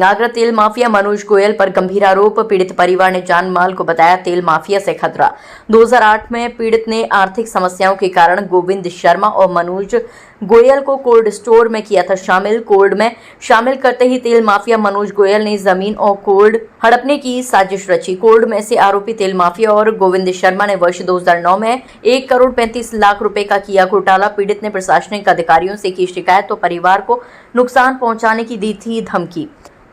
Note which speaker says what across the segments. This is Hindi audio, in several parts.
Speaker 1: आगरा तेल माफिया मनोज गोयल पर गंभीर आरोप। पीड़ित परिवार ने जान माल को बताया तेल माफिया से खतरा। 2008 में पीड़ित ने आर्थिक समस्याओं के कारण गोविंद शर्मा और मनोज गोयल को कोल्ड स्टोर में किया था शामिल। कोल्ड में शामिल करते ही तेल माफिया मनोज गोयल ने जमीन और कोल्ड हड़पने की साजिश रची। कोल्ड में से आरोपी तेल माफिया और गोविंद शर्मा ने वर्ष 2009 में 1 करोड़ 35 लाख रुपए का किया घोटाला। पीड़ित ने प्रशासनिक अधिकारियों से की शिकायत तो परिवार को नुकसान पहुंचाने की दी थी धमकी।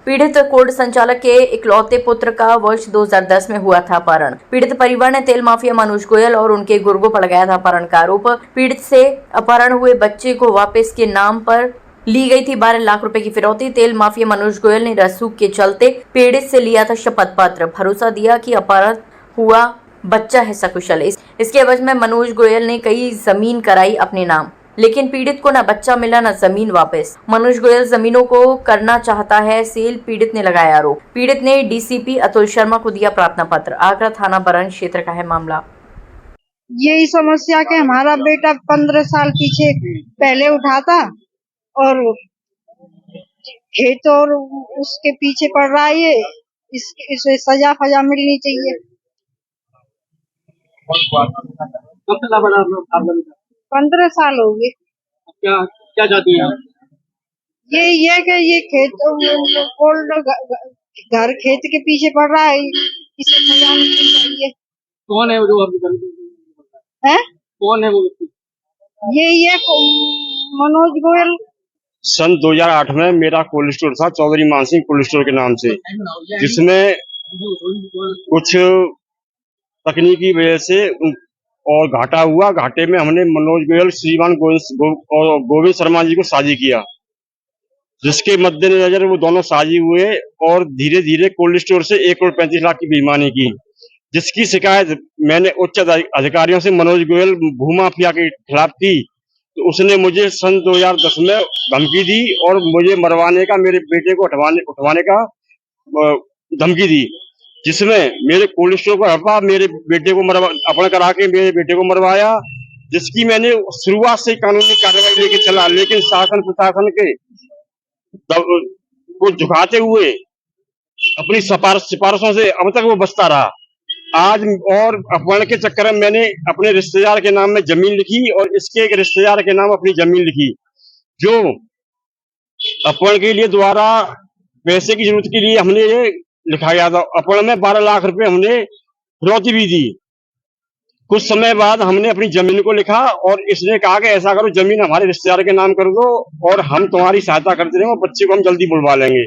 Speaker 1: पीड़ित कोल्ड संचालक के इकलौते पुत्र का वर्ष 2010 में हुआ था अपहरण। पीड़ित परिवार ने तेल माफिया मनोज गोयल और उनके गुर्गों पर लगाया था अपहरण का आरोप। पीड़ित से अपहरण हुए बच्चे को वापस के नाम पर ली गई थी 12 लाख रुपए की फिरौती। तेल माफिया मनोज गोयल ने रसूख के चलते पीड़ित से लिया था शपथ पत्र, भरोसा दिया कि अपहरण हुआ बच्चा है सकुशल। इसके एवज में मनोज गोयल ने कई जमीन कराई अपने नाम, लेकिन पीड़ित को न बच्चा मिला न जमीन वापस। मनोज गोयल जमीनों को करना चाहता है सेल, पीड़ित ने लगाया आरोप। पीड़ित ने डीसीपी अतुल शर्मा को दिया प्रार्थना पत्र। आगरा थाना बरन क्षेत्र का है मामला।
Speaker 2: यही समस्या के हमारा बेटा 15 साल पीछे पहले उठा था और खेत और उसके पीछे पड़ रहा है ये। इसे सजा फजा मिलनी चाहिए। 15 साल हो गए।
Speaker 3: क्या क्या चाहती हैं?
Speaker 2: ये कि ये खेत ओल्ड घर खेत के पीछे पड़ रहा है, इसे सजा मिलनी चाहिए।
Speaker 3: कौन है वो जो
Speaker 2: है?
Speaker 3: कौन है वो व्यक्ति?
Speaker 2: ये मनोज गोयल।
Speaker 4: सन 2008 में मेरा कोल्ड स्टोर था, चौधरी मानसिंह कोल्ड स्टोर के नाम से, जिसमें कुछ तकनीकी वजह से और घाटा हुआ। घाटे में हमने मनोज गोयल, श्रीमान गोविंद शर्मा जी को साझी किया, जिसके मद्देनजर वो दोनों साझी हुए और धीरे धीरे कोल्ड स्टोर से 1 करोड़ 35 लाख की बेईमानी की, जिसकी शिकायत मैंने उच्च अधिकारियों से मनोज गोयल भूमाफिया के खिलाफ की। तो उसने मुझे सन 2010 में धमकी दी और मुझे मरवाने का, मेरे बेटे को उठवाने का धमकी दी, जिसमें मेरे कोल्ड स्टोर को हड़पा, मेरे बेटे को अपहरण करा के मेरे बेटे को मरवाया, जिसकी मैंने शुरुआत से कानूनी कार्रवाई लेके चला, लेकिन शासन प्रशासन के को झुकाते हुए अपनी सिफारिशों से अब तक वो बचता रहा। आज और अपहरण के चक्कर में मैंने अपने रिश्तेदार के नाम में जमीन लिखी और इसके एक रिश्तेदार के नाम अपनी जमीन लिखी, जो अपहरण के लिए द्वारा पैसे की जरूरत के लिए हमने ये लिखा गया था। अपहरण में 12 लाख रुपए हमने फिरौती भी दी। कुछ समय बाद हमने अपनी जमीन को लिखा और इसने कहा कि ऐसा करो, जमीन हमारे रिश्तेदार के नाम कर दो और हम तुम्हारी सहायता करते रहेंगे, बच्चे को हम जल्दी बुलवा लेंगे।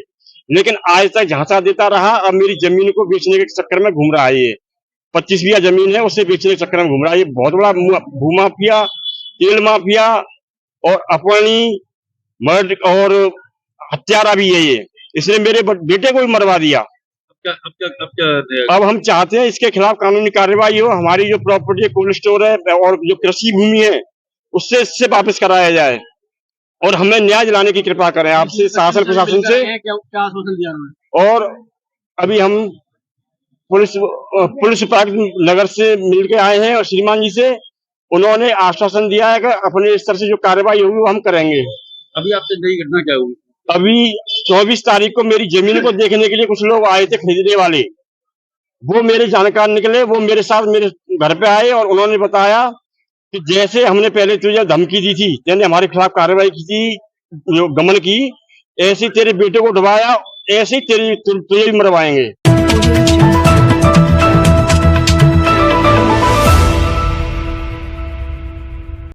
Speaker 4: लेकिन आज तक झांसा देता रहा। अब मेरी जमीन को बेचने के चक्कर में घूम रहा है। ये 25 बीघा जमीन है, उसे बेचने के चक्कर में घूम रहा है। ये बहुत बड़ा भूमाफिया, तेल माफिया और अपहरणी, मर्ड और हत्यारा भी है ये। इसने मेरे बेटे को भी मरवा दिया। अब हम चाहते हैं इसके खिलाफ कानूनी कार्रवाई हो। हमारी जो प्रॉपर्टी कोल्ड स्टोर है और जो कृषि भूमि है उससे इससे वापस कराया जाए और हमें न्याय दिलाने की कृपा करें आपसे, शासन प्रशासन से।
Speaker 3: क्या आश्वासन दिया?
Speaker 4: और अभी हम पुलिस उपायुक्त नगर से मिलके आए हैं और श्रीमान जी से उन्होंने आश्वासन दिया है कि अपने स्तर से जो कार्रवाई होगी वो हम करेंगे।
Speaker 3: अभी आपसे नई घटना क्या हुई?
Speaker 4: अभी 24 तारीख को मेरी जमीन को देखने के लिए कुछ लोग आए थे खरीदने वाले। वो मेरे जानकार निकले, वो मेरे साथ मेरे घर पे आए और उन्होंने बताया कि जैसे हमने पहले तुझे धमकी दी थी, तेने हमारे खिलाफ कार्रवाई की थी, जो गमन की, ऐसे तेरे बेटे को डुबाया, ऐसे तुझे भी मरवाएंगे।